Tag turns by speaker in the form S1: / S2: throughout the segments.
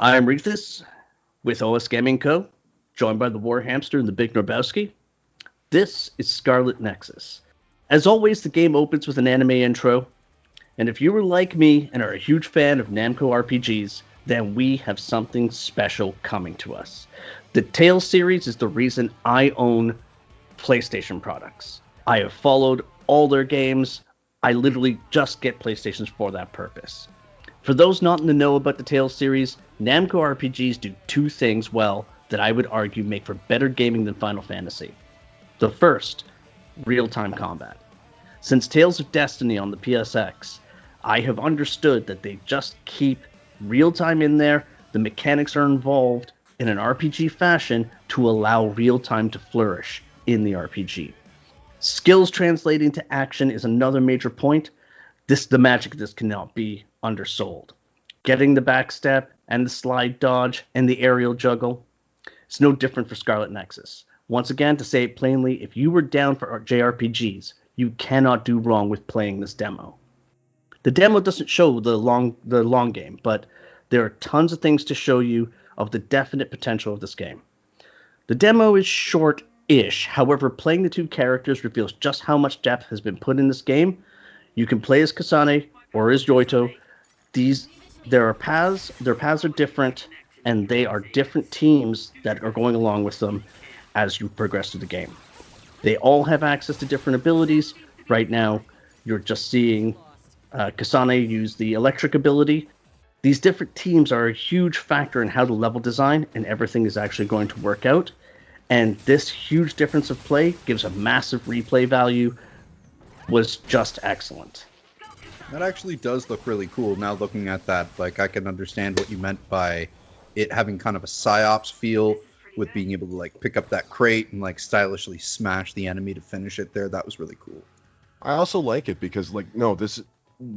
S1: I'm Regis with OSGamingco, joined by the War Hamster and the Big Norbowski. This is Scarlet Nexus. As always, the game opens with an anime intro, and if you were like me and are a huge fan of Namco RPGs, then we have something special coming to us. The Tales series is the reason I own PlayStation products. I have followed all their games. I literally just get PlayStations for that purpose. For those not in the know about the Tales series, Namco RPGs do two things well that I would argue make for better gaming than Final Fantasy. The first, real-time combat. Since Tales of Destiny on the PSX, I have understood that they just keep real-time in there, the mechanics are involved in an RPG fashion to allow real-time to flourish in the RPG. Skills translating to action is another major point. The magic of this cannot be undersold. Getting the backstep and the slide dodge and the aerial juggle, it's no different for Scarlet Nexus. Once again, to say it plainly, if you were down for JRPGs, you cannot do wrong with playing this demo. The demo doesn't show the long game, but there are tons of things to show you of the definite potential of this game. The demo is short-ish, however, playing the two characters reveals just how much depth has been put in this game. You can play as Kasane or as Yoito. Their paths are different, and they are different teams that are going along with them as you progress through the game. They all have access to different abilities. Right now, you're just seeing Kasane use the electric ability. These different teams are a huge factor in how the level design and everything is actually going to work out. And this huge difference of play gives a massive replay value. Was just excellent.
S2: That actually does look really cool. Now looking at that, like I can understand what you meant by it having kind of a PsyOps feel with being able to like pick up that crate and like stylishly smash the enemy to finish it there. That was really cool.
S3: I also like it because this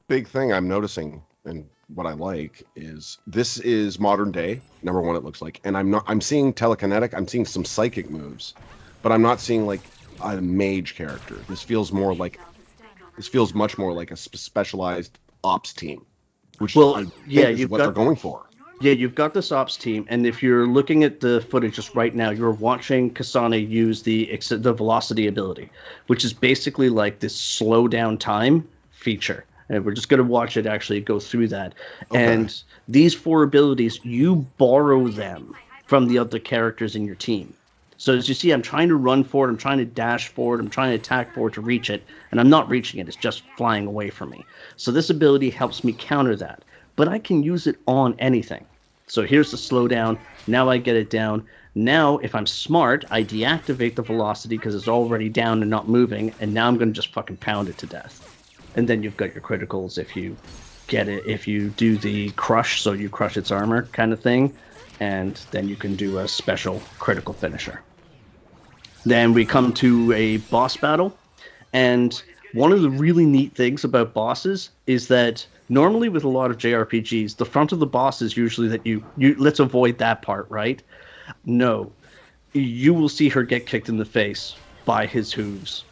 S3: big thing I'm noticing and what I like is this is modern day. Number one, it looks like, and I'm seeing telekinetic. I'm seeing some psychic moves, but I'm not seeing like a mage character. This feels much more like a specialized ops team, which is what they're going for.
S1: Yeah, you've got this ops team, and if you're looking at the footage just right now, you're watching Kasane use the velocity ability, which is basically like this slow down time feature. And we're just going to watch it actually go through that. Okay. And these four abilities, you borrow them from the other characters in your team. So as you see, I'm trying to run forward, I'm trying to dash forward, I'm trying to attack forward to reach it, and I'm not reaching it, it's just flying away from me. So this ability helps me counter that, but I can use it on anything. So here's the slowdown, now I get it down. Now, if I'm smart, I deactivate the velocity because it's already down and not moving, and now I'm going to just fucking pound it to death. And then you've got your criticals if you get it, if you do the crush, so you crush its armor kind of thing, and then you can do a special critical finisher. Then we come to a boss battle, and one of the really neat things about bosses is that normally with a lot of JRPGs, the front of the boss is usually that you let's avoid that part, right? No, you will see her get kicked in the face by his hooves,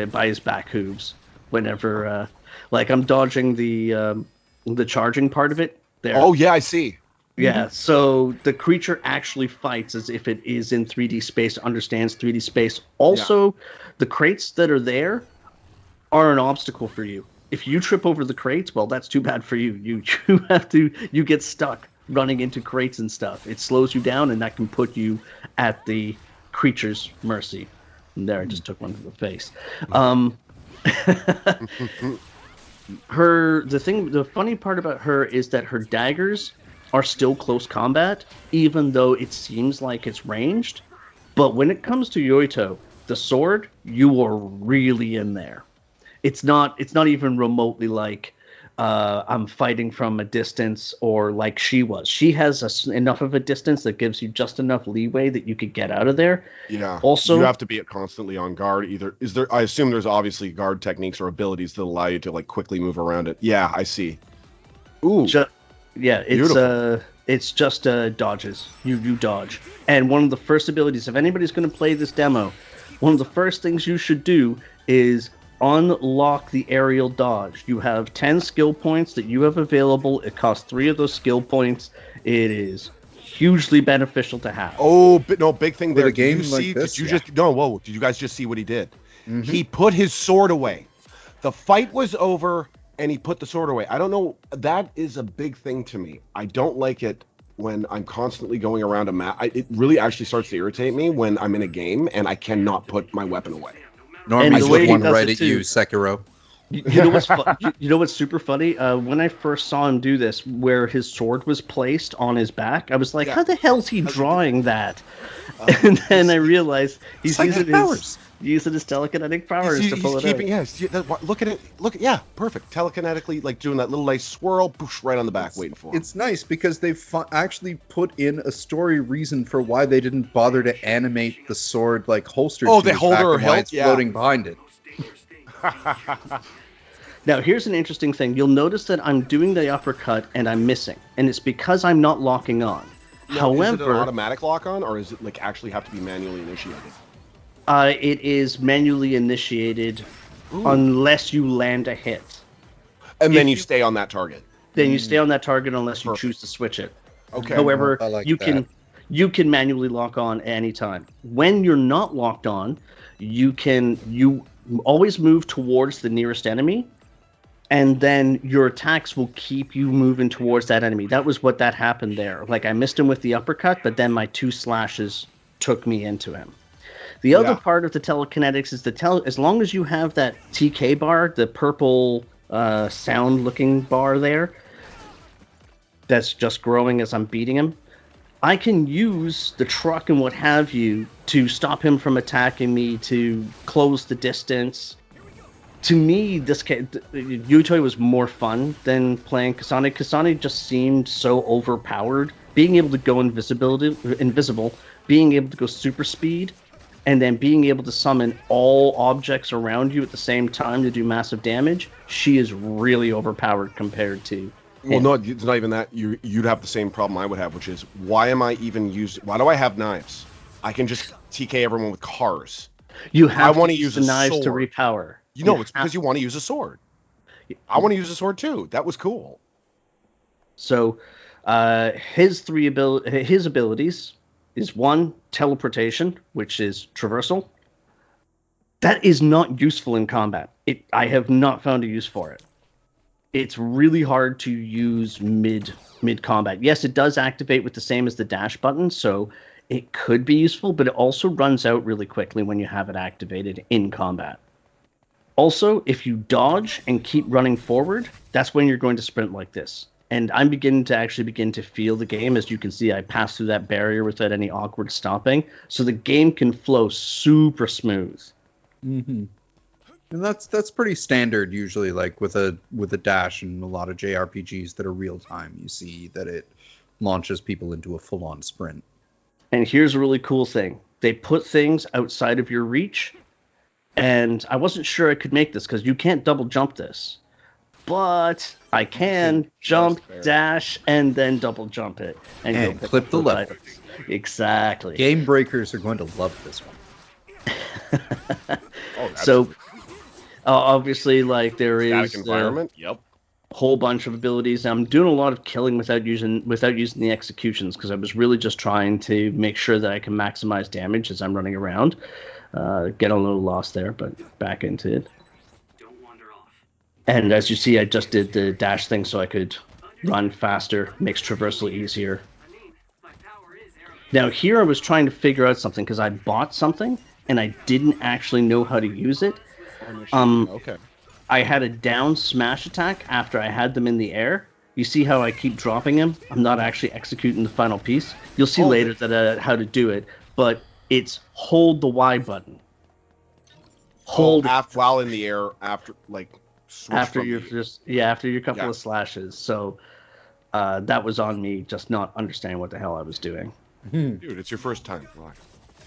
S1: by his back hooves, whenever, like I'm dodging the charging part of it. There.
S3: Oh yeah, I see.
S1: Yeah, so the creature actually fights as if it is in 3D space, understands 3D space. Also, The crates that are there are an obstacle for you. If you trip over the crates, well, that's too bad for you. You get stuck running into crates and stuff. It slows you down, and that can put you at the creature's mercy. And there, I just took one to the face. The funny part about her is that her daggers are still close combat, even though it seems like it's ranged. But when it comes to Yoito, the sword, you are really in there. It's not even remotely like I'm fighting from a distance or like she was. She has enough of a distance that gives you just enough leeway that you could get out of there.
S3: Yeah.
S1: Also,
S3: you have to be constantly on guard. I assume there's obviously guard techniques or abilities that allow you to like quickly move around it. Yeah, I see. Ooh.
S1: It's just dodges. You dodge. And one of the first abilities, if anybody's going to play this demo, one of the first things you should do is unlock the aerial dodge. You have 10 skill points that you have available. It costs 3 of those skill points. It is hugely beneficial to have.
S3: Oh, but no, big thing there.
S2: With a game
S3: did you
S2: like
S3: see?
S2: this,
S3: Did you
S2: yeah.
S3: just no? Whoa! Did you guys just see what he did?
S2: Mhm.
S3: He put his sword away. The fight was over, and he put the sword away. I don't know. That is a big thing to me. I don't like it when I'm constantly going around a map. It really actually starts to irritate me when I'm in a game and I cannot put my weapon away.
S2: Normally,
S1: And the way
S2: put
S1: he
S2: one
S1: does
S2: right
S1: it
S2: at you,
S1: too.
S2: Sekiro.
S1: You know what's you know what's super funny? When I first saw him do this, where his sword was placed on his back, I was like,
S3: Yeah.
S1: "How the hell's he drawing that?" And then I realized he's
S2: Psychic powers.
S1: using his telekinetic powers to pull it
S3: keeping,
S1: out.
S3: yeah, look at it. Yeah, perfect. Telekinetically, like doing that little nice swirl, poosh, right on the back, waiting for him.
S2: It's nice because they've actually put in a story reason for why they didn't bother to animate the sword like holstered.
S3: Oh,
S2: to
S3: they
S2: his
S3: hold
S2: back
S3: her
S2: and why
S3: hilt?
S2: it's
S3: Yeah.
S2: floating behind it.
S1: Now, here's an interesting thing. You'll notice that I'm doing the uppercut and I'm missing, and it's because I'm not locking on.
S3: Now, is it an
S1: However,
S3: automatic lock on, or is it like actually have to be manually initiated?
S1: it is manually initiated unless you land a hit.
S3: And then
S1: If
S3: you
S1: you-
S3: stay on that target.
S1: Then you stay on that target unless you
S3: Perfect.
S1: choose to switch it.
S3: Okay.
S1: However,
S2: I like
S1: you
S2: that.
S1: can manually lock on at any time. When you're not locked on, you always move towards the nearest enemy, and then your attacks will keep you moving towards that enemy. That was what that happened there. Like I missed him with the uppercut, but then my 2 slashes took me into him. The other
S3: Yeah.
S1: part of the telekinetics is as long as you have that TK bar, the purple sound-looking bar there, that's just growing as I'm beating him, I can use the truck and what have you to stop him from attacking me, to close the distance. To me, Yutoi was more fun than playing Kasane. Kasane just seemed so overpowered. Being able to go invisible, being able to go super speed, and then being able to summon all objects around you at the same time to do massive damage, she is really overpowered compared to
S3: Well,
S1: him.
S3: no, it's not even that. You'd have the same problem I would have, which is why do I have knives? I can just TK everyone with cars.
S1: You have
S3: wanna
S1: to
S3: use
S1: the
S3: a
S1: knives to
S3: sword.
S1: repower.
S3: You know, it's because you want to use a sword. I want to use a sword too. That was cool.
S1: So, his abilities is 1, teleportation, which is traversal. That is not useful in combat. I have not found a use for it. It's really hard to use mid combat. Yes, it does activate with the same as the dash button, so it could be useful, but it also runs out really quickly when you have it activated in combat. Also, if you dodge and keep running forward, that's when you're going to sprint like this. And I'm beginning to feel the game. As you can see, I pass through that barrier without any awkward stopping. So the game can flow super smooth.
S2: Mm-hmm. And that's pretty standard usually. Like with a dash and a lot of JRPGs that are real time, you see that it launches people into a full on sprint.
S1: And here's a really cool thing. They put things outside of your reach. And I wasn't sure I could make this because you can't double jump this. But I can jump, dash, and then double jump it. And go pick
S2: clip
S1: up
S2: the
S1: those
S2: levers.
S1: items. Exactly.
S2: Game breakers are going to love this one.
S1: So, obviously, like there is
S3: Static environment. Yep.
S1: a whole bunch of abilities. I'm doing a lot of killing without using the executions because I was really just trying to make sure that I can maximize damage as I'm running around. Get a little lost there, but back into it. And as you see, I just did the dash thing so I could run faster, makes traversal easier. Now here I was trying to figure out something because I bought something and I didn't actually know how to use it.
S3: Okay.
S1: I had a down smash attack after I had them in the air. You see how I keep dropping him? I'm not actually executing the final piece. You'll see later that how to do it, but it's hold the Y button. Hold
S3: while in the air after
S1: after your couple of slashes. So that was on me just not understanding what the hell I was doing.
S3: Dude, it's your first time. Relax.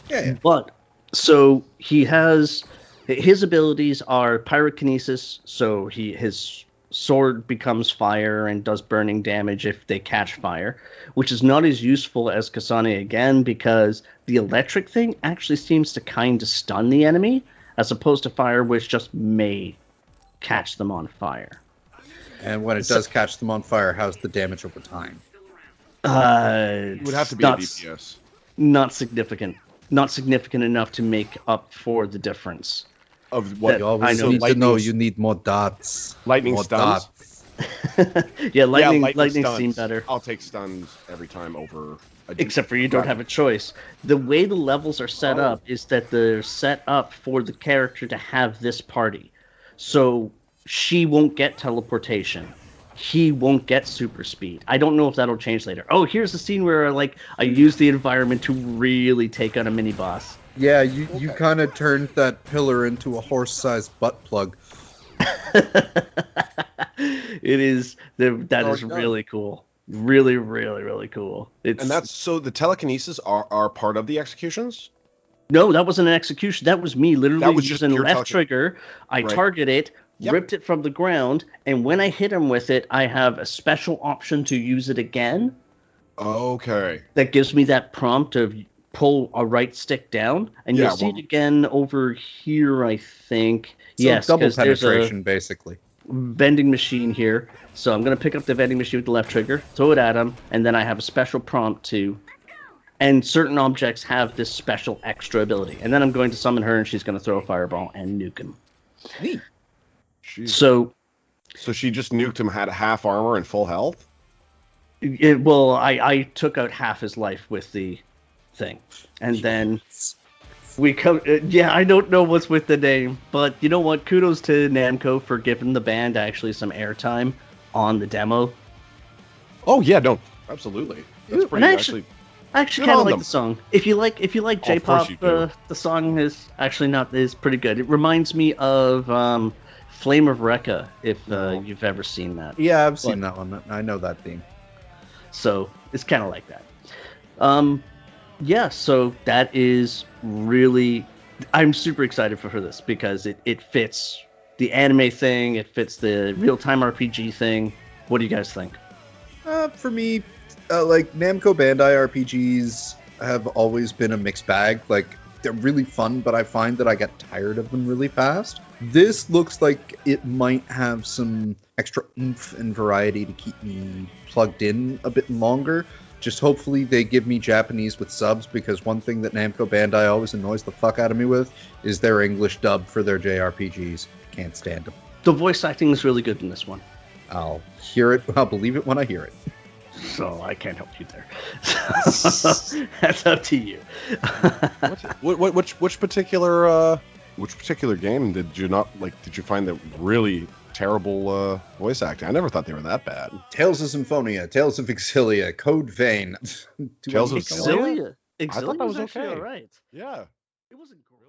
S2: Yeah.
S1: But so his abilities are pyrokinesis, so his sword becomes fire and does burning damage if they catch fire, which is not as useful as Kasane again because the electric thing actually seems to kind of stun the enemy as opposed to fire, which just may catch them on fire.
S2: And when it does catch them on fire, how's the damage over time?
S3: It would have to be a DPS.
S1: Not significant. Not significant enough to make up for the difference.
S3: Of what?
S2: You always need to know you need more dots.
S3: Lightning
S2: more
S3: stuns?
S1: Yeah, lightning
S3: stuns.
S1: seem better.
S3: I'll take stuns every time over.
S1: Except for you don't have a choice. The way the levels are set up is that they're set up for the character to have this party. So she won't get teleportation. He won't get super speed. I don't know if that'll change later. Oh, here's a scene where I use the environment to really take on a mini boss.
S2: Yeah, you kind of turned that pillar into a horse-sized butt plug.
S1: It is that is really cool. Really, really, really cool.
S3: And that's so the telekinesis are part of the executions?
S1: No, that wasn't an execution. That was me literally using left trigger. I target it, ripped it from the ground, and when I hit him with it, I have a special option to use it again.
S3: Okay.
S1: That gives me that prompt of pull a right stick down, and you'll see it again over here, I think. So yes,
S2: double penetration, basically.
S1: Vending machine here, so I'm going to pick up the vending machine with the left trigger, throw it at him, and then I have a special prompt to, and certain objects have this special extra ability, and then I'm going to summon her, and she's going to throw a fireball and nuke him.
S2: Neat.
S1: So
S3: she just nuked him, had half armor and full health?
S1: I took out half his life with the thing, and then we come. I don't know what's with the name, but you know what? Kudos to Namco for giving the band actually some airtime on the demo.
S3: Oh yeah, no, absolutely. That's pretty
S1: I actually kind of like the song. If you like J-pop, the song is pretty good. It reminds me of Flame of Recca, if you've ever seen that.
S2: Yeah, I've seen that one. I know that theme.
S1: So it's kind of like that. Yeah, so that is really... I'm super excited for this because it fits the anime thing, it fits the real-time RPG thing. What do you guys think?
S2: For me, like, Namco Bandai RPGs have always been a mixed bag. Like, they're really fun, but I find that I get tired of them really fast. This looks like it might have some extra oomph and variety to keep me plugged in a bit longer. Just hopefully they give me Japanese with subs, because one thing that Namco Bandai always annoys the fuck out of me with is their English dub for their JRPGs. Can't stand them.
S1: The voice acting is really good in this one.
S2: I'll hear it. I'll believe it when I hear it.
S1: So I can't help you there. That's up to you.
S3: Which particular game did you not like? Did you find that really terrible voice acting? I never thought they were that bad.
S2: Tales of Symphonia, Tales of Exilia, Code Vein.
S3: Tales of
S1: Exilia?
S3: I thought that was okay.
S1: All right.
S3: Yeah.
S1: It wasn't great.